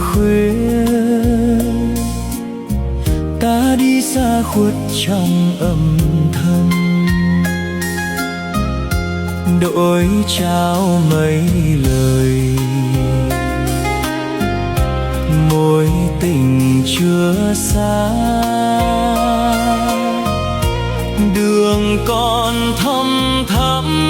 khuya ta đi xa khuất trong âm thầm, đổi trao mấy lời mối tình chưa xa. Đường còn thăm thắm